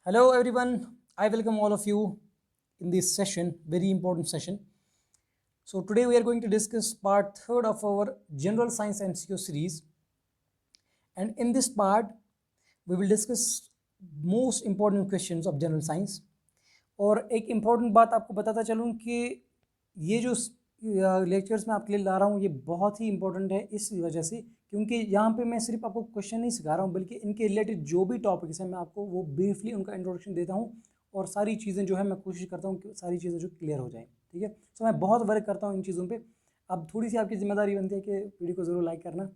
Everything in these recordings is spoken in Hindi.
Hello everyone, I welcome all of you in this session, very important session. So today we are going to discuss part 3rd of our General Science MCQ series, and in this part we will discuss most important questions of General Science. और एक इम्पॉर्टेंट बात आपको बताता चलूँ कि ये जो लेक्चर्स मैं आपके लिए ला रहा हूँ ये बहुत ही इंपॉर्टेंट है इस वजह से, क्योंकि यहाँ पे मैं सिर्फ आपको क्वेश्चन नहीं सिखा रहा हूँ बल्कि इनके रिलेटेड जो भी टॉपिक्स हैं मैं आपको वो ब्रीफली उनका इंट्रोडक्शन देता हूँ और सारी चीज़ें जो है मैं कोशिश करता हूँ कि सारी चीज़ें जो क्लियर हो जाएँ। ठीक है, सो मैं बहुत वर्क करता हूँ इन चीज़ों पर। अब थोड़ी सी आपकी जिम्मेदारी बनती है कि वीडियो को ज़रूर लाइक करना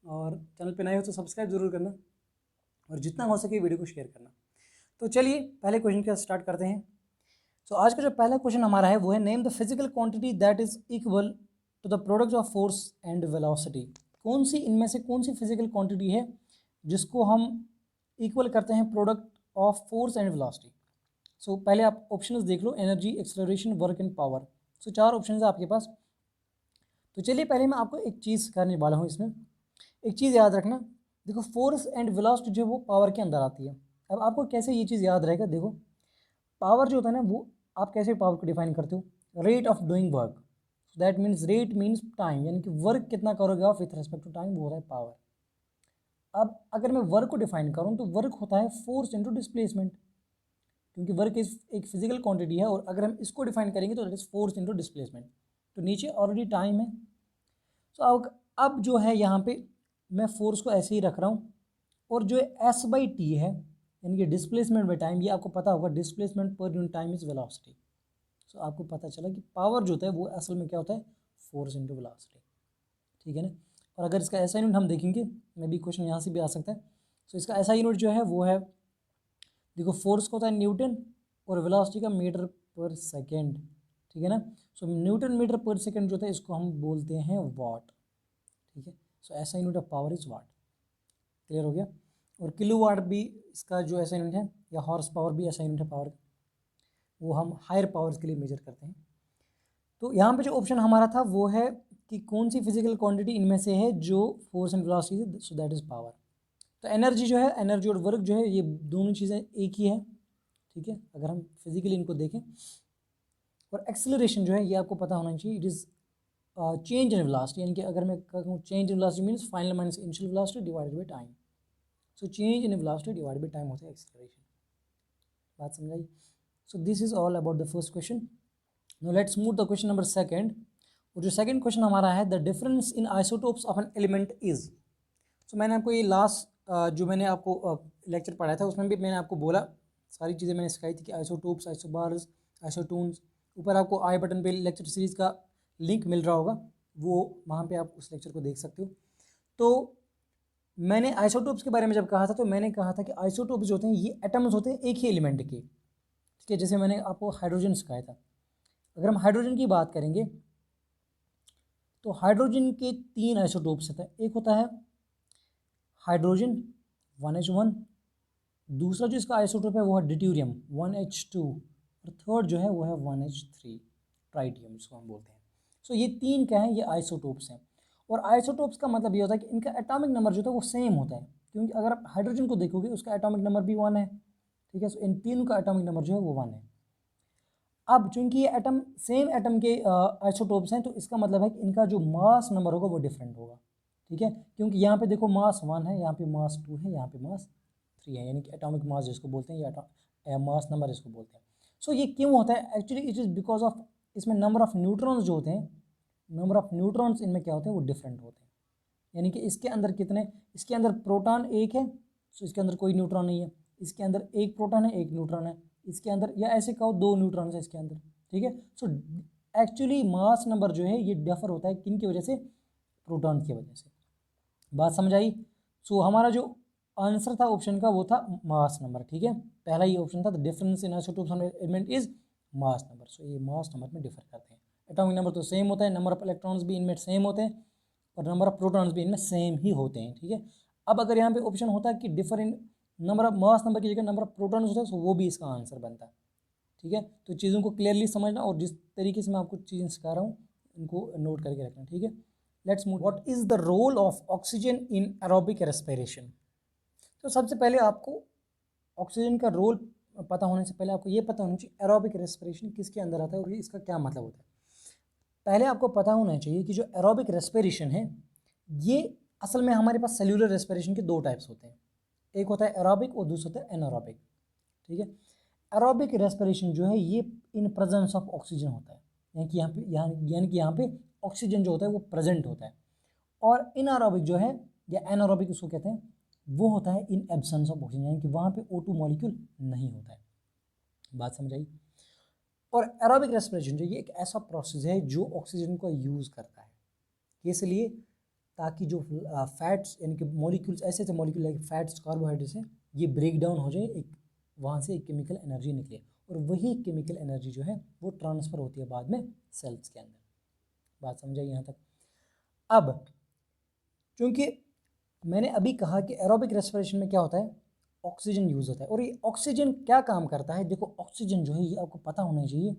और चैनल पर नए हो तो सब्सक्राइब ज़रूर करना और जितना हो सके वीडियो को शेयर करना। तो चलिए पहले क्वेश्चन का स्टार्ट करते हैं। तो आज का जो पहला क्वेश्चन हमारा है वो है name the physical quantity that is equal to the product of force and velocity. कौन सी इनमें से कौन सी फिजिकल क्वांटिटी है जिसको हम इक्वल करते हैं product of force and velocity. So पहले आप ऑप्शंस देख लो, energy, acceleration, work and power. So 4 option है आपके पास। तो चलिए पहले मैं आपको एक चीज़ करने वाला हूँ। इसमें एक चीज़ याद रखना, देखो फोर्स एंड वेलोसिटी जो है वो पावर के अंदर आती है। अब आपको कैसे ये चीज़ याद रहेगा, देखो पावर जो होता है ना वो आप कैसे पावर को डिफाइन करते हो, rate of doing work. That means rate means time, यानी कि वर्क कितना करोगे आप विथ रिस्पेक्ट टू टाइम, वो होता है पावर। अब अगर मैं वर्क को डिफाइन करूँ तो वर्क होता है फोर्स इनटू डिस्प्लेसमेंट, क्योंकि वर्क एक फिजिकल क्वांटिटी है और अगर हम इसको डिफाइन करेंगे तो that is force into displacement. तो नीचे ऑलरेडी टाइम है। सो अब जो है यहाँ पे मैं फोर्स को ऐसे ही रख रहा हूँ और जो एस बाई टी है यानी कि डिस्प्लेसमेंट बाई टाइम, ये आपको पता होगा डिस्प्लेसमेंट पर unit time is velocity. So आपको पता चला कि पावर जो होता है वो असल में क्या होता है, फोर्स इनटू वेलोसिटी। ठीक है ना। और अगर इसका ऐसा यूनिट हम देखेंगे, मे बी क्वेश्चन यहाँ से भी आ सकता है। सो इसका ऐसा यूनिट जो है वो है, देखो फोर्स का होता है न्यूटन और वेलोसिटी का मीटर पर सेकेंड। ठीक है ना। सो न्यूटन मीटर पर सेकेंड जो होता है इसको हम बोलते हैं वाट। ठीक है। सो ऐसा unit of power is what. Clear हो गया। और किलो वाट भी इसका जो ऐसा यूनिट है, या हॉर्स पावर भी ऐसा यूनिट है पावर, वो हम हायर पावर्स के लिए मेजर करते हैं। तो यहाँ पे जो ऑप्शन हमारा था वो है कि कौन सी फिजिकल क्वांटिटी इनमें से है जो फोर्स एंड वेलोसिटी है, सो दैट इज़ पावर। तो एनर्जी जो है, एनर्जी और वर्क जो है ये दोनों चीज़ें एक ही है। ठीक है, अगर हम फिजिकली इनको देखें। और एक्सेलरेशन जो है ये आपको पता होना चाहिए, it is change in velocity, यानी कि अगर मैं कहूँ change in velocity means final minus initial velocity divided by time. So change in velocity divided by time होता है एक्सेलरेशन। बात समझाई। So this is all about the first question. Now let's move the question number second. और जो सेकंड क्वेश्चन हमारा है, the difference in isotopes of an element is. So मैंने आपको ये लास्ट जो मैंने आपको लेक्चर पढ़ाया था उसमें भी मैंने आपको बोला, सारी चीज़ें मैंने सिखाई थी कि आइसोटोप्स, आइसोबार्स, आइसोटोन्स। ऊपर आपको आई बटन पे लेक्चर सीरीज़ का लिंक मिल रहा होगा, वो वहाँ पे आप उस लेक्चर को देख सकते हो। तो मैंने आइसोटोप्स के बारे में जब कहा था तो मैंने कहा था कि आइसोटोप्स जो होते हैं ये एटम्स होते हैं एक ही एलिमेंट के। ठीक है, जैसे मैंने आपको हाइड्रोजन सिखाया था। अगर हम हाइड्रोजन की बात करेंगे तो हाइड्रोजन के 3 आइसोटोप्स होते हैं। एक होता है हाइड्रोजन 1H1, दूसरा जो इसका आइसोटोप है वो है ड्यूटेरियम 1H2, और थर्ड जो है वो है 1H3 ट्राइटियम जिसको हम बोलते हैं। सो ये 3 क्या हैं, ये आइसोटोप्स हैं। और आइसोटोप्स का मतलब ये होता है कि इनका एटॉमिक नंबर जो होता है वो सेम होता है, क्योंकि अगर आप हाइड्रोजन को देखोगे उसका एटॉमिक नंबर भी 1 है। ठीक है, सो इन तीनों का एटॉमिक नंबर जो है वो 1 है। अब चूंकि ये एटम सेम एटम के आइसोटोप्स हैं तो इसका मतलब है कि इनका जो मास नंबर होगा वो डिफरेंट होगा। ठीक है, क्योंकि यहाँ पे देखो मास 1 है, यहाँ पे मास 2 है, यहाँ पे मास 3 है, यानी कि एटॉमिक मास जिसको बोलते हैं या मास नंबर जिसको बोलते हैं। सो ये क्यों होता है, actually it is because of इसमें नंबर ऑफ न्यूट्रॉन्स जो होते हैं, नंबर ऑफ न्यूट्रॉन्स इनमें क्या होते हैं वो डिफरेंट होते हैं। यानी कि इसके अंदर कितने, इसके अंदर प्रोटॉन एक है, सो इसके अंदर कोई न्यूट्रॉन नहीं है। इसके अंदर एक प्रोटॉन है, एक न्यूट्रॉन है। इसके अंदर, या ऐसे कहो 2 न्यूट्रॉन है इसके अंदर। ठीक है, सो एक्चुअली मास नंबर जो है ये डिफर होता है किन की वजह से, प्रोटॉन की वजह से। बात समझ आई। सो हमारा जो आंसर था ऑप्शन का वो था मास नंबर। ठीक है, पहला ही ऑप्शन था, the difference in isotopes of element is mass number. So ये मास नंबर में डिफर करते हैं। एटॉमिक नंबर तो सेम होता है, नंबर ऑफ इलेक्ट्रॉन्स भी इनमें सेम होते हैं और नंबर ऑफ प्रोटॉन्स भी इनमें सेम ही होते हैं। ठीक है, अब अगर यहाँ पे ऑप्शन होता है कि differ in number of mass number की जगह नंबर ऑफ प्रोटॉन्स होता है, तो वो भी इसका आंसर बनता है। ठीक है, तो चीज़ों को क्लियरली समझना और जिस तरीके से मैं आपको चीज़ें सिखा रहा हूँ इनको नोट करके रखना। ठीक है, let's move. What is the role of oxygen in aerobic respiration. तो सबसे पहले आपको ऑक्सीजन का रोल पता होने से पहले आपको ये पता होना चाहिए एरोबिक रेस्पिरेशन किसके अंदर आता है और ये इसका क्या मतलब होता है। पहले आपको पता होना चाहिए कि जो एरोबिक रेस्पिरेशन है ये असल में हमारे पास सेल्यूलर रेस्पिरेशन के दो टाइप्स होते हैं, एक होता है एरोबिक और दूसरा होता है एनारोबिक। ठीक है, एरोबिक रेस्पिरेशन जो है ये इन प्रेजेंस ऑफ ऑक्सीजन होता है, यानी कि यहाँ पे ऑक्सीजन जो होता है वो प्रेजेंट होता है। और इनएरोबिक जो है या एनारोबिक उसको कहते हैं, वो होता है इन एब्सेंस ऑफ ऑक्सीजन, यानी कि वहाँ पे O2 मॉलिक्यूल नहीं होता है। बात समझ आई। और एरोबिक रेस्पिरेशन जो ये एक ऐसा प्रोसेस है जो ऑक्सीजन को यूज़ करता है, किस लिए, ताकि जो फैट्स यानी कि मॉलिक्यूल्स, ऐसे ऐसे मॉलिक्यूल लाइक फैट्स कार्बोहाइड्रेट्स हैं, ये ब्रेक डाउन हो जाए, एक वहाँ से एक केमिकल एनर्जी निकले और वही केमिकल एनर्जी जो है वो ट्रांसफ़र होती है बाद में सेल्स के अंदर। बात समझाई यहाँ तक। अब क्योंकि मैंने अभी कहा कि एरोबिक रेस्पिरेशन में क्या होता है, ऑक्सीजन यूज़ होता है। और ये ऑक्सीजन क्या काम करता है, देखो ऑक्सीजन जो है ये आपको पता होना चाहिए,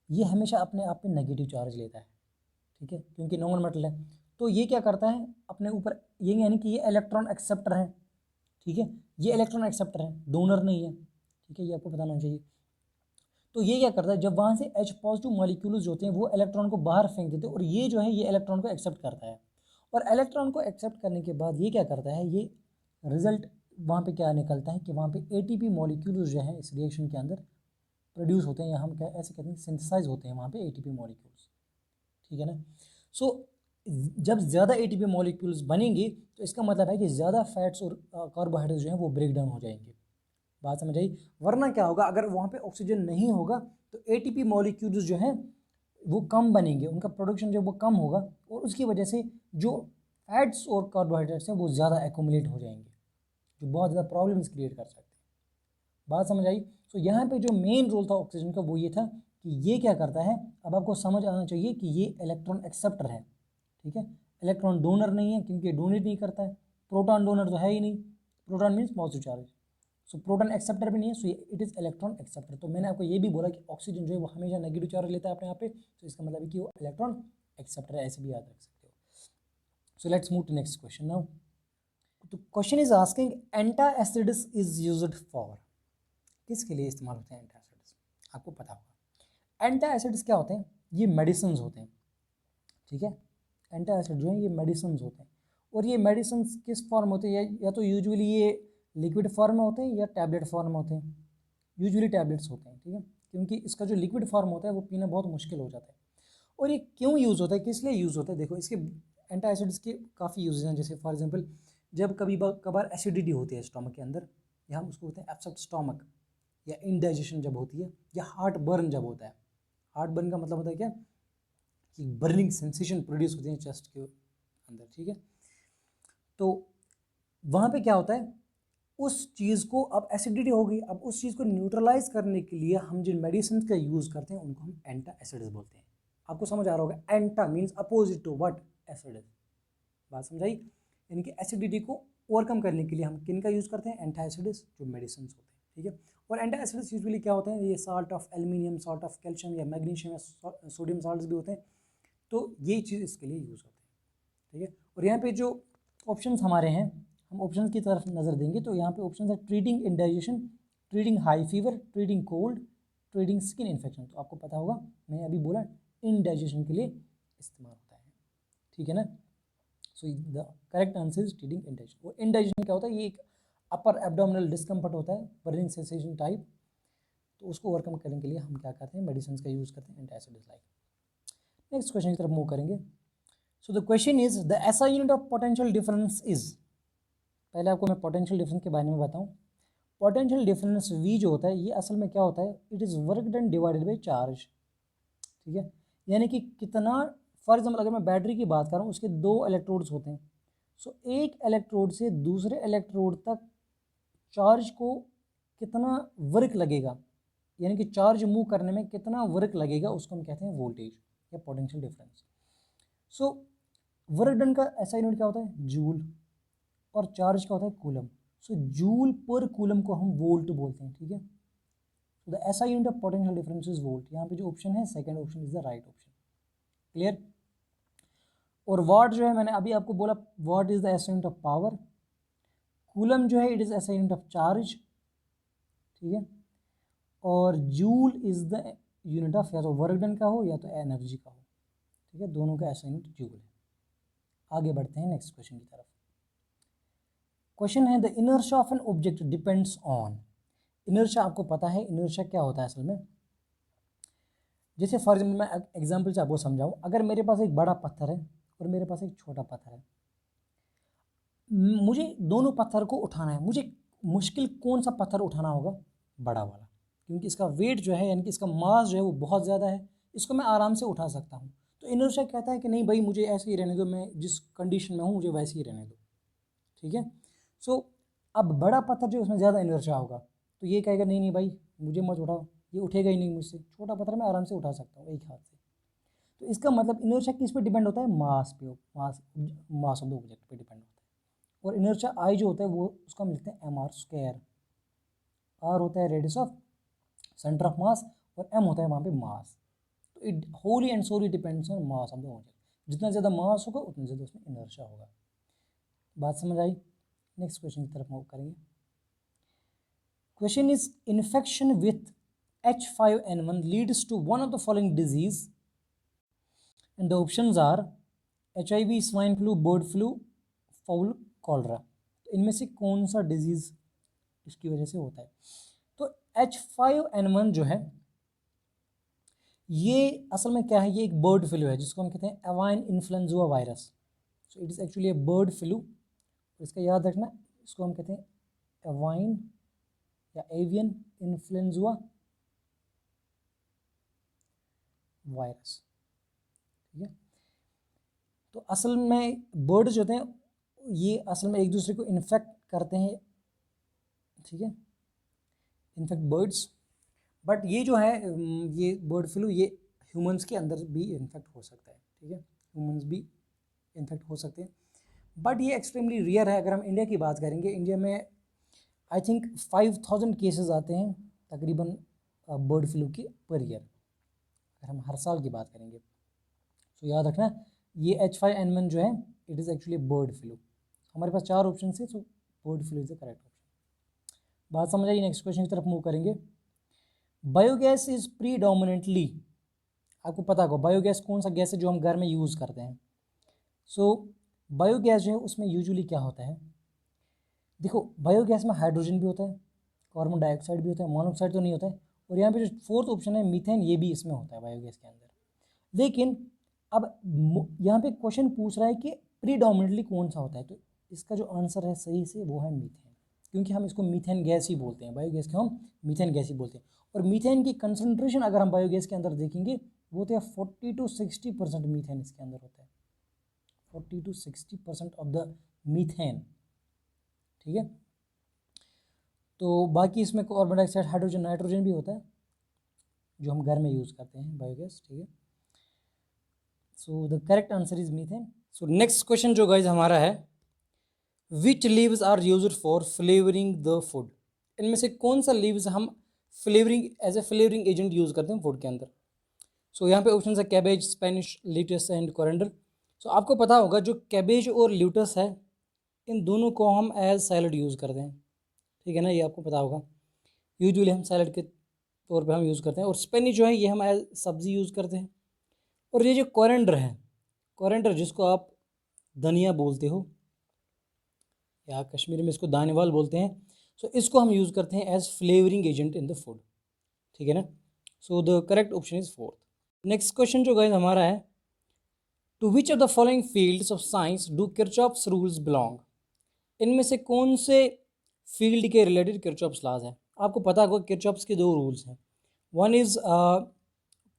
ये हमेशा अपने आप में नेगेटिव चार्ज लेता है। ठीक है, क्योंकि नॉन मेटल है, तो ये क्या करता है अपने ऊपर, ये यानी कि ये इलेक्ट्रॉन एक्सेप्टर है। ठीक है, ये इलेक्ट्रॉन एक्सेप्टर है, डोनर नहीं है। ठीक है, ये आपको पता होना चाहिए। तो ये क्या करता है, जब वहाँ से H पॉजिटिव मॉलिक्यूल्स होते हैं वो इलेक्ट्रॉन को बाहर फेंक देते हैं और ये जो है ये इलेक्ट्रॉन को एक्सेप्ट करता है। और इलेक्ट्रॉन को एक्सेप्ट करने के बाद ये क्या करता है, ये रिजल्ट वहाँ पे क्या निकलता है कि वहाँ पे ATP मॉलिक्यूल्स जो हैं इस रिएक्शन के अंदर प्रोड्यूस होते हैं, या हम क्या ऐसे कहते हैं सिंथेसाइज होते हैं वहाँ पे ATP मॉलिक्यूल्स। ठीक है ना। सो जब ज़्यादा ATP मॉलिक्यूल्स बनेंगे तो इसका मतलब है कि ज़्यादा फैट्स और कार्बोहाइड्रेट्स जो हैं वो ब्रेक डाउन हो जाएंगे। बात समझ आई। वरना क्या होगा, अगर वहाँ पे ऑक्सीजन नहीं होगा तो ATP मॉलिक्यूल्स जो हैं वो कम बनेंगे, उनका प्रोडक्शन जो वो कम होगा और उसकी वजह से जो फैट्स और कार्बोहाइड्रेट्स हैं वो ज़्यादा एक्यूमुलेट हो जाएंगे, जो बहुत ज़्यादा प्रॉब्लम्स क्रिएट कर सकते हैं। बात समझ आई। तो यहाँ पे जो मेन रोल था ऑक्सीजन का वो ये था कि ये क्या करता है, अब आपको समझ आना चाहिए कि ये इलेक्ट्रॉन एक्सेप्टर है। ठीक है, इलेक्ट्रॉन डोनर नहीं है क्योंकि डोनेट नहीं करता है, प्रोटॉन डोनर तो है ही नहीं, प्रोटॉन मीन्स पॉजिटिव चार्ज, सो प्रोटॉन एक्सेप्टर भी नहीं है, सो इट इज़ इलेक्ट्रॉन एक्सेप्टर। तो मैंने आपको ये भी बोला कि ऑक्सीजन जो है वो हमेशा नेगेटिव चार्ज लेता है अपने यहाँ पे, तो इसका मतलब है कि वो इलेक्ट्रॉन एक्सेप्टर है, ऐसे भी याद रख सकते हो। So let's move to next question now. तो question is asking antacids is used for, किसके लिए इस्तेमाल होते हैं एंटासिड्स, आपको पता होगा। एंटासिड्स क्या होते हैं, ये मेडिसिन होते हैं। ठीक है, एंटासिड जो है ये मेडिसिन होते हैं और ये मेडिसिन किस फॉर्म होते हैं, या तो यूजुअली ये लिक्विड फॉर्म में होते हैं या टैबलेट फॉर्म में होते हैं, यूजुअली टैबलेट्स होते हैं। ठीक है, क्योंकि इसका जो लिक्विड फॉर्म होता है वो पीना बहुत मुश्किल हो जाता है। और ये क्यों यूज़ होता है, किस लिए यूज़ होता है, देखो इसके एंटासिड्स के काफ़ी यूजेस हैं। जैसे फॉर एग्जांपल जब कभी कभार एसिडिटी होती है स्टमक के अंदर, या हम उसको कहते हैं अपसेट स्टमक, या इनडाइजेशन जब होती है, या हार्ट बर्न जब होता है। हार्ट बर्न का मतलब होता है क्या कि बर्निंग सेंसेशन प्रोड्यूस होती है चेस्ट के अंदर। ठीक है, तो वहाँ पे क्या होता है, उस चीज़ को, अब एसिडिटी हो गई, अब उस चीज़ को न्यूट्रलाइज करने के लिए हम जिन मेडिसिन का यूज़ करते हैं उनको हम एंटासिड्स बोलते हैं। आपको समझ आ रहा होगा, anti means opposite to what, acid. बात समझाई, यानी कि एसिडिटी को ओवरकम करने के लिए हम किन का यूज़ करते हैं, एंटासिड्स, जो मेडिसिन होते हैं। ठीक है, और एंटासिड्स यूजुअली क्या होते हैं, ये salt of aluminium, salt of calcium या मैग्नीशियम या सोडियम साल्ट भी होते हैं, तो ये चीज़ इसके लिए यूज़ होते हैं। ठीक है, और यहाँ पे जो ऑप्शंस हमारे हैं, हम ऑप्शंस की तरफ नज़र देंगे तो यहाँ पे ऑप्शन है treating indigestion, treating high fever, treating cold, treating skin infection. तो आपको पता होगा मैंने अभी बोला इंडाइजेशन के लिए इस्तेमाल होता है। ठीक है ना, so the correct answer is treating indigestion. और इंडाइजेशन क्या होता है, ये एक अपर एब्डोमिनल डिस्कम्फर्ट होता है, बर्निंग सेंसेशन टाइप, तो उसको ओवरकम करने के लिए हम क्या करते हैं, मेडिसिन का यूज़ करते हैं, एंटासिड्स लाइक। नेक्स्ट क्वेश्चन की तरफ मूव करेंगे। So the question is the SI unit of potential difference is, पहले आपको मैं पोटेंशियल डिफरेंस के बारे में बताऊं। पोटेंशियल डिफरेंस V जो होता है ये असल में क्या होता है, it is work done divided by charge. ठीक है, यानी कि कितना, फॉर एग्जाम्पल अगर मैं बैटरी की बात करूँ उसके दो इलेक्ट्रोड्स होते हैं, सो एक इलेक्ट्रोड से दूसरे इलेक्ट्रोड तक चार्ज को कितना वर्क लगेगा, यानी कि चार्ज मूव करने में कितना वर्क लगेगा, उसको हम कहते हैं वोल्टेज या potential difference. So work done का ऐसा यूनिट क्या होता है, जूल, और चार्ज का होता है कूलम। सो जूल पर कूलम को हम वोल्ट बोलते हैं। ठीक है, सो द ऐसा unit of potential difference is volt. यहाँ पे जो ऑप्शन है second option is the right option. Clear. और वाट जो है मैंने अभी आपको बोला, वाट इज द ऐसा यूनिट ऑफ पावर। कूलम जो है इट इज ऐसा यूनिट ऑफ चार्ज। ठीक है, और joule is the unit of, या तो वर्क डन का हो या तो एनर्जी का हो, ठीक है, दोनों का ऐसा यूनिट जूल है। आगे बढ़ते हैं नेक्स्ट क्वेश्चन की तरफ। क्वेश्चन है the inertia of an object depends on. Inertia आपको पता है इनर्शिया क्या होता है असल में। जैसे फॉर एग्जाम्पल मैं एग्जाम्पल से आपको समझाऊँ, अगर मेरे पास एक बड़ा पत्थर है और मेरे पास एक छोटा पत्थर है, मुझे दोनों पत्थर को उठाना है, मुझे मुश्किल कौन सा पत्थर उठाना होगा? बड़ा वाला, क्योंकि इसका वेट जो है यानी कि इसका मास जो है वो बहुत ज़्यादा है, इसको मैं आराम से उठा सकता हूँ। तो इनर्शिया कहता है कि नहीं भाई मुझे ऐसे ही रहने दो, मैं जिस कंडीशन में हूँ मुझे वैसे ही रहने दो, ठीक है। सो अब बड़ा पत्थर जो उसमें ज़्यादा इनर्शिया होगा, तो ये कहेगा नहीं नहीं भाई मुझे मत उठाओ, ये उठेगा ही नहीं मुझसे, छोटा पत्थर मैं आराम से उठा सकता हूँ एक हाथ से। तो इसका मतलब इनर्शिया किस पे डिपेंड होता है? मास पे, मास ऑफ द ऑब्जेक्ट पे डिपेंड होता है। और इनर्शिया आई जो होता है वो उसका मिलता है mr²। आर होता है radius of centre of mass और एम होता है वहाँ पे मास। तो it wholly and solely depends on mass of the object. जितना ज़्यादा मास होगा उतना ज़्यादा उसमें इनर्शिया होगा। बात समझ आई? नेक्स्ट क्वेश्चन की तरफ मूव करेंगे। Question is infection with H5N1 leads to one of the following disease and the options are HIV, swine flu, bird flu, fowl cholera. तो इनमें से कौन सा डिजीज़ इसकी वजह से होता है? तो H5N1 जो है ये असल में क्या है? ये एक बर्ड फ्लू है जिसको हम कहते हैं avian influenza virus. So it is actually a bird flu. इसका याद रखना, इसको हम कहते हैं एवाइन या एवियन इन्फ्लुएंजा वायरस, ठीक है। तो असल में बर्ड जो होते हैं ये असल में एक दूसरे को इन्फेक्ट करते हैं, ठीक है, इनफेक्ट बर्ड्स। बट ये जो है ये बर्ड फ्लू ये ह्यूमंस के अंदर भी इन्फेक्ट हो सकता है, ठीक है, ह्यूमंस भी इन्फेक्ट हो सकते हैं। बट ये एक्सट्रीमली रेयर है। अगर हम इंडिया की बात करेंगे, इंडिया में आई थिंक 5000 केसेस आते हैं तकरीबन बर्ड फ्लू के पर ईयर, अगर हम हर साल की बात करेंगे। तो याद रखना ये H5N1 जो है it is actually bird flu. हमारे पास 4 ऑप्शन है, तो bird flu is the correct option. बात समझ आई? नेक्स्ट क्वेश्चन की तरफ मूव करेंगे। बायोगैस इज प्रीडोमिनेंटली, आपको पता होगा बायोगैस कौन सा गैस है जो हम घर में यूज़ करते हैं। सो बायोगैस जो है उसमें यूजुअली क्या होता है? देखो बायोगैस में हाइड्रोजन भी होता है, कार्बन डाइऑक्साइड भी होता है, मोनोऑक्साइड तो नहीं होता है, और यहाँ पे जो फोर्थ ऑप्शन है मीथेन, ये भी इसमें होता है बायोगैस के अंदर। लेकिन अब यहाँ पे क्वेश्चन पूछ रहा है कि प्रीडोमिनेंटली कौन सा होता है, तो इसका जो आंसर है सही से वो है मीथेन, क्योंकि हम इसको मीथेन गैस ही बोलते हैं, बायोगैस को हम मीथेन गैस ही बोलते हैं। और मीथेन की कंसनट्रेशन अगर हम बायोगैस के अंदर देखेंगे वो तो 40 to 60% मीथेन इसके अंदर होता है, 40 to 60% ऑफ द मीथेन, ठीक है। तो बाकी इसमें कार्बन डाइऑक्साइड, हाइड्रोजन, नाइट्रोजन भी होता है जो हम घर में यूज़ करते हैं बायोगैस, ठीक है। So the correct answer is methane. So next question जो गाइज हमारा है, which leaves are used for flavouring the food. इनमें से कौन सा लीव्स हम flavouring as a flavouring agent use करते हैं फूड के अंदर? सो यहाँ पे ऑप्शन है कैबेज, स्पेनिश, लीटस एंड कोरिएंडर। सो आपको पता होगा जो कैबेज और ल्यूटस है इन दोनों को हम एज सैलड यूज़ करते हैं, ठीक है ना, ये आपको पता होगा। यूजुअली हम सैलड के तौर पे हम यूज़ करते हैं, और स्पेनिश जो है ये हम एज सब्ज़ी यूज़ करते हैं। और ये जो कोरिएंडर है, कोरिएंडर जिसको आप धनिया बोलते हो या कश्मीरी में इसको दानेवाल बोलते हैं, सो इसको हम यूज़ करते हैं as flavouring agent in the food, ठीक है ना। So the correct option is fourth. Next question जो गाइस हमारा है, to which of the following fields of science do Kirchhoff's rules belong. इनमें से कौन से फील्ड के रिलेटेड किरचॉफ्स लॉज है? आपको पता होगा किरचॉफ्स के 2 रूल्स हैं, one is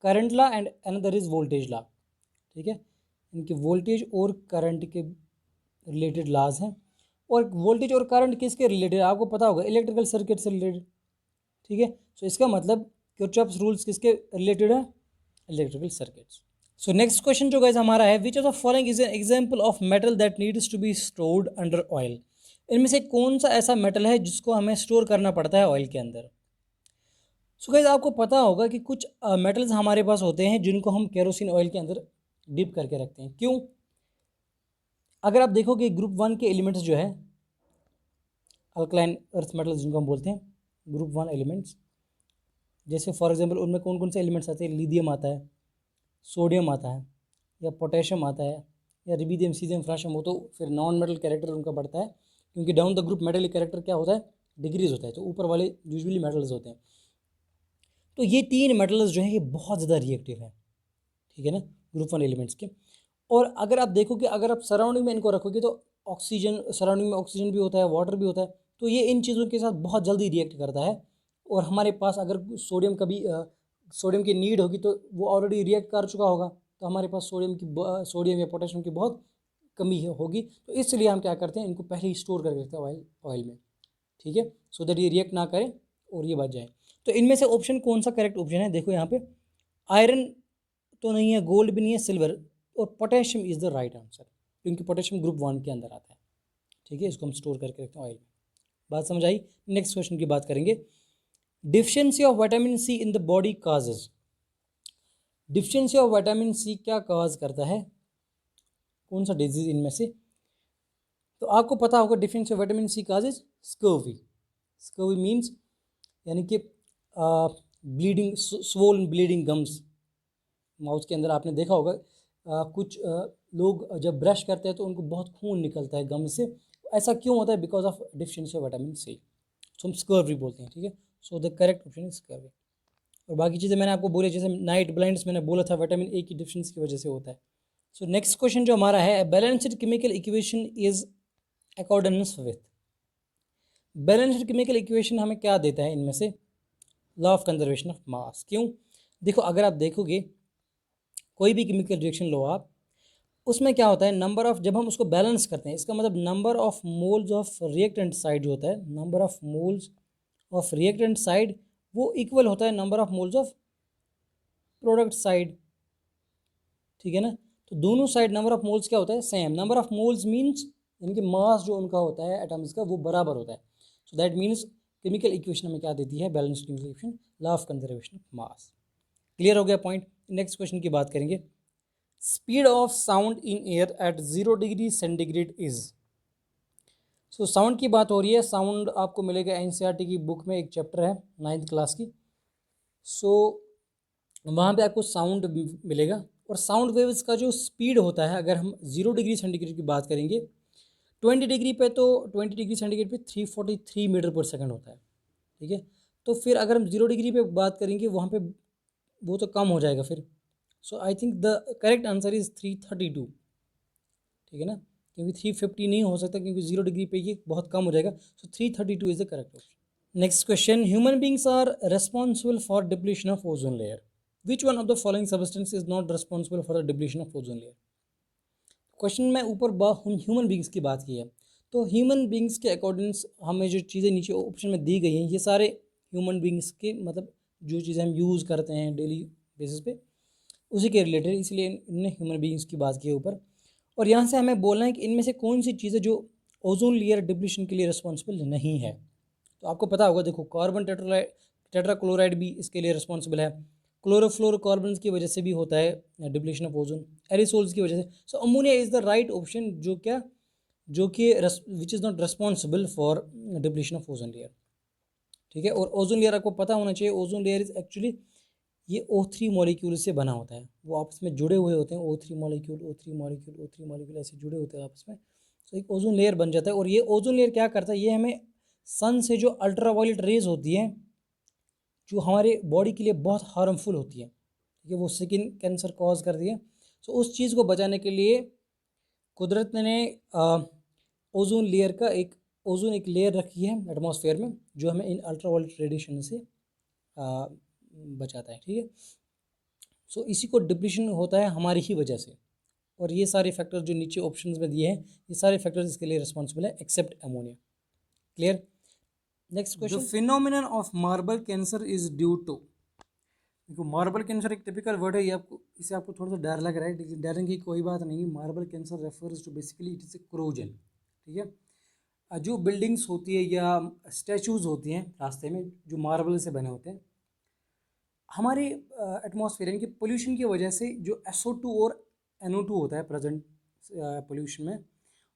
current law and another is voltage law, ठीक है। इनके वोल्टेज और करंट के रिलेटेड लॉज हैं। और वोल्टेज और करंट किसके रिलेटेड? आपको पता होगा इलेक्ट्रिकल सर्किट से रिलेटेड, ठीक है। सो इसका मतलब किरचॉफ्स रूल्स किसके रिलेटेड है? Electrical circuits. So next question जो गाइस हमारा है, which of the following is an example of metal that needs to be stored under oil. इनमें से कौन सा ऐसा मेटल है जिसको हमें स्टोर करना पड़ता है ऑयल के अंदर? सो गाइस आपको पता होगा कि कुछ मेटल्स हमारे पास होते हैं जिनको हम केरोसिन ऑयल के अंदर डिप करके रखते हैं। क्यों? अगर आप देखोगे ग्रुप 1 के एलिमेंट्स जो है अल्कलाइन अर्थ मेटल्स जिनको हम बोलते हैं ग्रुप 1 एलिमेंट्स, जैसे फॉर एग्जांपल उनमें कौन कौन से एलिमेंट्स आते हैं, लिथियम आता है, सोडियम आता है, या पोटेशियम आता है, या रिबीडियम, सीजियम, फ्रांशियम। वो तो फिर नॉन मेटल कैरेक्टर उनका बढ़ता है, क्योंकि down the group metal character क्या होता है, डिग्रीज होता है, तो ऊपर वाले यूजुअली मेटल्स होते हैं। तो ये 3 मेटल्स जो हैं ये बहुत ज़्यादा रिएक्टिव हैं, ठीक है ना, ग्रुप 1 एलिमेंट्स के। और अगर आप देखो कि अगर आप सराउंडिंग में इनको रखोगे तो ऑक्सीजन, सराउंडिंग में ऑक्सीजन भी होता है, वाटर भी होता है, तो ये इन चीज़ों के साथ बहुत जल्दी रिएक्ट करता है। और हमारे पास अगर सोडियम कभी सोडियम की नीड होगी तो वो ऑलरेडी रिएक्ट कर चुका होगा, तो हमारे पास सोडियम या पोटेशियम की बहुत कमी होगी। तो इसलिए हम क्या करते हैं, इनको पहले ही स्टोर करके रखते हैं ऑयल में, ठीक है, सो दैट ये रिएक्ट ना करें और ये बच जाए। तो इनमें से ऑप्शन कौन सा करेक्ट ऑप्शन है, देखो यहाँ पे आयरन तो नहीं है, गोल्ड भी नहीं है, सिल्वर, और potassium is the right answer, क्योंकि पोटेशियम ग्रुप 1 के अंदर आता है, ठीक है। इसको हम स्टोर करके रखते हैं ऑयल में। बात समझ आई। नेक्स्ट क्वेश्चन की बात करेंगे। Deficiency of vitamin C in the body causes. Deficiency of vitamin C क्या काज करता है, कौन सा डिजीज इनमें से। तो आपको पता होगा deficiency of vitamin C causes scurvy. Scurvy means यानी कि bleeding, swollen bleeding gums mouth के अंदर। आपने देखा होगा कुछ लोग जब ब्रश करते हैं तो उनको बहुत खून निकलता है गम से। ऐसा क्यों होता है, because of deficiency of vitamin C, तो हम स्कर्वी बोलते हैं, ठीक है। So the correct option is scurvy. और बाकी चीज़ें मैंने आपको बोली, जैसे नाइट ब्लाइंड्स मैंने बोला था विटामिन ए की डिफिशियंसी की वजह से होता है। सो नेक्स्ट क्वेश्चन जो हमारा है, balanced chemical equation is accordance with. Balanced chemical equation हमें क्या देता है इनमें से, law of conservation of mass. क्यों, देखो अगर आप देखोगे कोई भी केमिकल रिएक्शन लो आप, उसमें क्या होता है, नंबर ऑफ, जब हम उसको बैलेंस करते हैं, इसका मतलब number of moles of reactant side जो होता है, number of moles of reactant side वो इक्वल होता है number of moles of product side, ठीक है ना। तो दोनों साइड नंबर ऑफ मोल्स क्या होता है, same. Number of moles means यानी कि मास जो उनका होता है एटम्स का वो बराबर होता है। So that means chemical equation हमें क्या देती है, balanced chemical equation, law of conservation of mass. Clear हो गया पॉइंट। नेक्स्ट क्वेश्चन की बात करेंगे। Speed of sound in air at 0 degree centigrade is. So sound की बात हो रही है। साउंड आपको मिलेगा एनसीईआरटी की बुक में, एक चैप्टर है 9th क्लास की। सो वहाँ पे आपको साउंड मिलेगा, और साउंड वेव्स का जो स्पीड होता है, अगर हम 0 डिग्री सेंटीग्रेड की बात करेंगे, 20 डिग्री पे तो 20 डिग्री सेंटीग्रेड पे 343 मीटर पर सेकंड होता है, ठीक है। तो फिर अगर हम 0 डिग्री पे बात करेंगे वहाँ पे वो तो कम हो जाएगा फिर। So I think the correct answer is 332, ठीक है ना, क्योंकि 350 नहीं हो सकता, क्योंकि 0 डिग्री पे ये बहुत कम हो जाएगा। So 332 is the correct option. Next question, human beings are responsible for depletion of ozone layer. Which one of the following substance is not responsible for the depletion of ozone layer. Question में ऊपर ह्यूमन बींग्स की बात की है, तो ह्यूमन बींग्स के अकॉर्डिंग्स हमें जो चीज़ें नीचे ऑप्शन में दी गई हैं, ये सारे ह्यूमन बींग्स के मतलब जो चीज़ें हम यूज़ करते हैं डेली बेसिस पे उसी के रिलेटेड, इसलिए इन्होंने ह्यूमन बींग्स की बात की है ऊपर। और यहाँ से हमें बोलना है कि इनमें से कौन सी चीज़ें जो ओजोन लेयर डिप्लीशन के लिए रिस्पॉन्सिबल नहीं है। तो आपको पता होगा, देखो कार्बन टेट्राक्लोराइड भी इसके लिए रिस्पॉन्सिबल है, क्लोरोफ्लोरोकार्बन की वजह से भी होता है डिप्लीशन ऑफ ओजोन, एरिसोल्स की वजह से। So ammonia is the right option, जो कि which is not responsible for depletion of ozone layer, ठीक है। और ओजोन लेयर आपको पता होना चाहिए, ओजोन लेयर इज़ एक्चुअली ये O3 मॉलिक्यूल से बना होता है, वो आपस में जुड़े हुए होते हैं, O3 molecule O3 molecule O3 molecule ऐसे जुड़े होते हैं आपस में। तो एक ओजोन लेयर बन जाता है। और ये ओजोन लेयर क्या करता है, ये हमें सन से जो अल्ट्रावायलेट रेज होती हैं जो हमारे बॉडी के लिए बहुत हार्मफुल होती है, ठीक है, वो स्किन कैंसर कॉज करती है। सो उस चीज़ को बचाने के लिए कुदरत ने ओजोन लेयर का ओजोन एक लेयर रखी है एटमॉस्फेयर में, जो हमें इन अल्ट्रावायलेट रेडिएशन से बचाता है, ठीक है। सो इसी को डिप्लीशन होता है हमारी ही वजह से। और ये सारे फैक्टर्स जो नीचे ऑप्शंस में दिए हैं, ये सारे फैक्टर्स इसके लिए रिस्पॉन्सिबल है except ammonia. Clear. Next question, the phenomenon of marble cancer is due to. देखो मार्बल कैंसर एक टिपिकल वर्ड है, ये आपको इसे आपको थोड़ा सा डर लग रहा है, लेकिन डरने की कोई बात नहीं। Marble cancer refers to basically it is a corrosion, ठीक है। जो बिल्डिंग्स होती है या स्टैचूज़ होती हैं रास्ते में जो मार्बल से बने होते हैं, हमारे एटमॉस्फेयर यानी कि पोल्यूशन की वजह से जो SO2 और NO2 होता है प्रेजेंट पोल्यूशन में,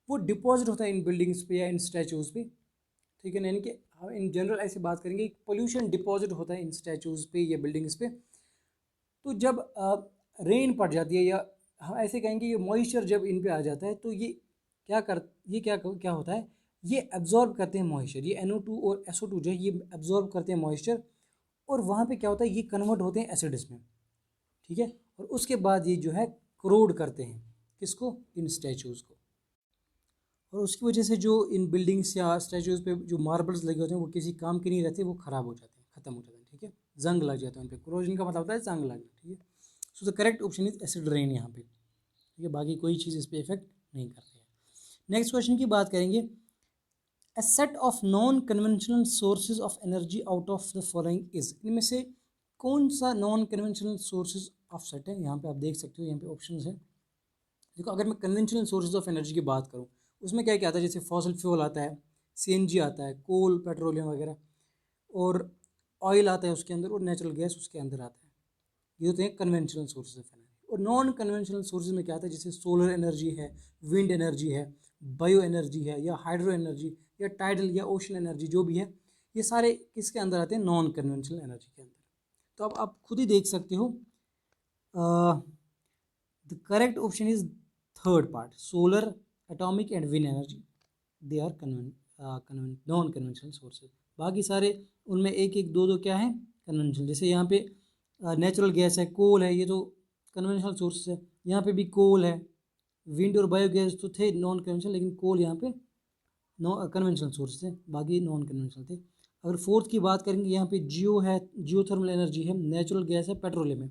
वो डिपॉजिट होता है इन बिल्डिंग्स पे या इन स्टैचूज़ पे, ठीक है ना। यानी कि हम इन जनरल ऐसे बात करेंगे, पोल्यूशन डिपॉजिट होता है इन स्टैचूज़ पे या बिल्डिंग्स पे। तो जब रेन पड़ जाती है या हम ऐसे कहेंगे ये मॉइस्चर जब इन पे आ जाता है तो ये क्या होता है, ये एब्जॉर्ब करते हैं मॉइस्चर, ये NO2 और SO2 जो है ये एब्जॉर्ब करते हैं मॉइस्चर, और वहाँ पे क्या होता है, ये कन्वर्ट होते हैं एसिड्स में, ठीक है। और उसके बाद ये जो है क्रोड करते हैं किसको, इन स्टैचूज़ को। और उसकी वजह से जो इन बिल्डिंग्स या स्टैचूज़ पे जो मार्बल्स लगे होते हैं वो किसी काम के नहीं रहते, वो ख़राब हो जाते हैं, ख़त्म हो जाते हैं, ठीक है। जंग लग जाता है उन पर, क्रोजन का मतलब होता है जंग लगना, ठीक है। So the correct option is acid rain यहाँ पे, ठीक है। बाकी कोई चीज़ इस पर इफेक्ट नहीं करती है। नेक्स्ट क्वेश्चन की बात करेंगे, A set of non-conventional sources of energy out of the following is, इनमें से कौन सा non conventional sources of set है, यहाँ पे आप देख सकते हो, यहाँ पे ऑप्शंस है। देखो अगर मैं कन्वेंशनल सोर्सेज ऑफ एनर्जी की बात करूँ उसमें क्या क्या आता है, जैसे फॉसिल फ्यूल आता है, CNG आता है, कोल पेट्रोलियम वगैरह, और ऑयल आता है उसके अंदर, और नेचुरल गैस उसके अंदर आता है। ये होते हैं कन्वेंशनल सोर्सेज ऑफ एनर्जी। और नॉन कन्वेंशनल सोर्सेज में क्या आता है, जैसे सोलर एनर्जी है, विंड एनर्जी है, बायो एनर्जी है, या हाइड्रो एनर्जी, या टाइडल या ओशन एनर्जी, जो भी है ये सारे किसके अंदर आते हैं, नॉन कन्वेंशनल एनर्जी के अंदर। तो अब आप खुद ही देख सकते हो, the correct option is third part, solar, atomic and wind energy, they are non conventional sources. बाकी सारे उनमें एक एक दो दो क्या है, कन्वेंशनल। जैसे यहाँ पे नेचुरल गैस है, कोल है, ये तो कन्वेंशनल सोर्स है। यहाँ पे भी कोल है, विंड और बायोगैस तो थे नॉन कन्वेंशनल, लेकिन कोल यहाँ पे कन्वेंशनल सोर्स थे, बाकी नॉन कन्वेंशनल थे। अगर फोर्थ की बात करेंगे, यहाँ पे जियो है, जियो थर्मल एनर्जी है, नेचुरल गैस है, पेट्रोलियम है।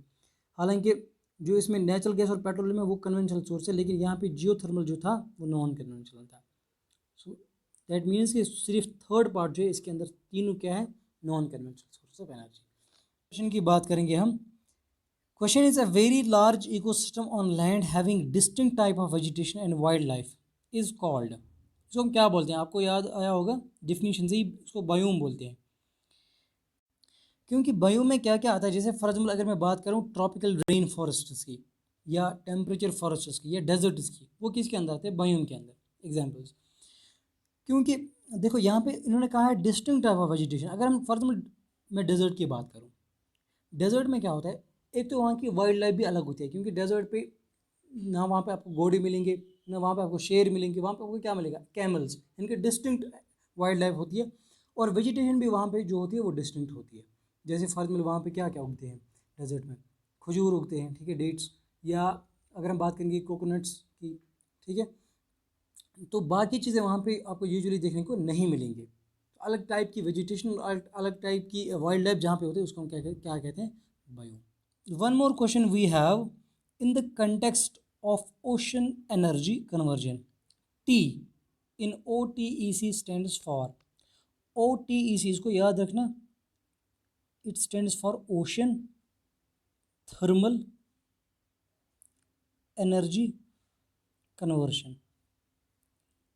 हालांकि जो इसमें नेचुरल गैस और पेट्रोलियम है वो कन्वेंशनल सोर्स है, लेकिन यहाँ पे जियो थर्मल जो था वो नॉन कन्वेंशनल था। सो दैट मीन्स कि सिर्फ थर्ड पार्ट जो है इसके अंदर तीनों क्या है, non conventional source of energy. Question की बात करेंगे हम, question is a very large ecosystem on land having distinct type of vegetation and wild life is called, इसको हम क्या बोलते हैं, आपको याद आया होगा डिफिनीशन से ही, इसको बायोम बोलते हैं। क्योंकि बायोम में क्या क्या आता है, जैसे फॉर एग्जाम्पल अगर मैं बात करूँ ट्रॉपिकल रेन फॉरेस्ट्स की, या टेम्परेचर फॉरेस्ट्स की, या डेजर्ट्स की, वो किसके अंदर आते हैं, बायोम के अंदर एग्जाम्पल्स। क्योंकि देखो यहाँ पे इन्होंने कहा है डिस्टिंक्ट टाइप ऑफ वेजिटेशन। अगर हम फॉर एग्जाम्पल मैं डेजर्ट की बात करूँ, डेजर्ट में क्या होता है, एक तो वहाँ की वाइल्ड लाइफ भी अलग होती है, क्योंकि डेजर्ट पे ना वहाँ पे आपको घोड़े मिलेंगे, ना वहाँ पे आपको शेर मिलेंगे, वहाँ पे आपको क्या मिलेगा, कैमल्स, इनकी डिस्टिंक्ट वाइल्ड लाइफ होती है। और वेजिटेशन भी वहाँ पे जो होती है वो डिस्टिंक्ट होती है। जैसे फॉर एग्जाम्पल वहाँ पे क्या क्या उगते हैं डेजर्ट में, खजूर उगते हैं, ठीक है, डेट्स, या अगर हम बात करेंगे कोकोनट्स की, ठीक है। तो बाकी चीज़ें वहाँ पे आपको यूजुअली देखने को नहीं मिलेंगी। तो अलग टाइप की वेजिटेशन, अलग टाइप की वाइल्ड लाइफ जहाँ पे होती है उसको हम क्या कहते हैं, bio. One more question we have, in the context of ocean energy conversion, T in OTEC stands for, OTEC इसको याद रखना, it stands for ocean thermal energy conversion,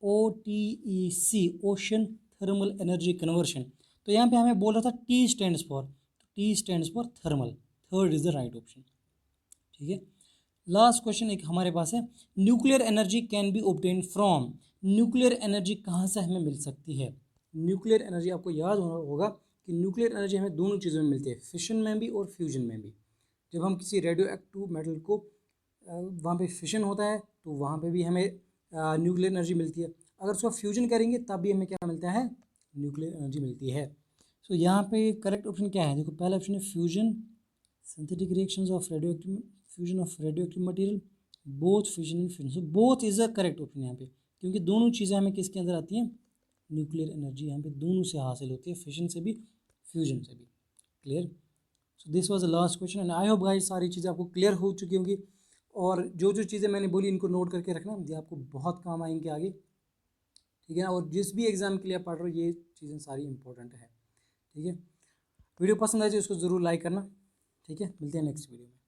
OTEC, ocean thermal energy conversion. तो यहाँ पे हमें बोल रहा था T stands for, T stands for thermal, third is the right option, ठीक है। लास्ट क्वेश्चन एक हमारे पास है, nuclear energy can be obtain from, nuclear energy कहाँ से हमें मिल सकती है। न्यूक्लियर एनर्जी आपको याद होगा कि न्यूक्लियर एनर्जी हमें दोनों चीज़ों में मिलती है, फिशन में भी और फ्यूजन में भी। जब हम किसी रेडियो एक्टिव मेटल को वहाँ पे फिशन होता है तो वहाँ पे भी हमें न्यूक्लियर एनर्जी मिलती है। अगर उसको फ्यूजन करेंगे तब भी हमें क्या मिलता है, न्यूक्लियर एनर्जी मिलती है। सो यहाँ पे करेक्ट ऑप्शन क्या है, देखो पहला ऑप्शन है fusion, synthetic reactions of radio active, fusion of radio active material, both fusion and fusion. So both is a correct option यहाँ पे, क्योंकि दोनों चीज़ें हमें किसके अंदर आती हैं, न्यूक्लियर एनर्जी यहाँ पे दोनों से हासिल होती है, फिशन से भी फ्यूजन से भी। Clear. So this was the last question and I hope guys सारी चीज़ें आपको क्लियर हो चुकी होंगी, और जो जो चीज़ें मैंने बोली इनको नोट करके रखना, ये आपको बहुत काम आएंगे आगे, ठीक है ना। और जिस भी एग्ज़ाम के लिए आप पढ़ रहे हो ये चीज़ें सारी इंपॉर्टेंट है, ठीक है। वीडियो पसंद आए तो इसको ज़रूर लाइक करना, ठीक है। मिलते हैं नेक्स्ट वीडियो में।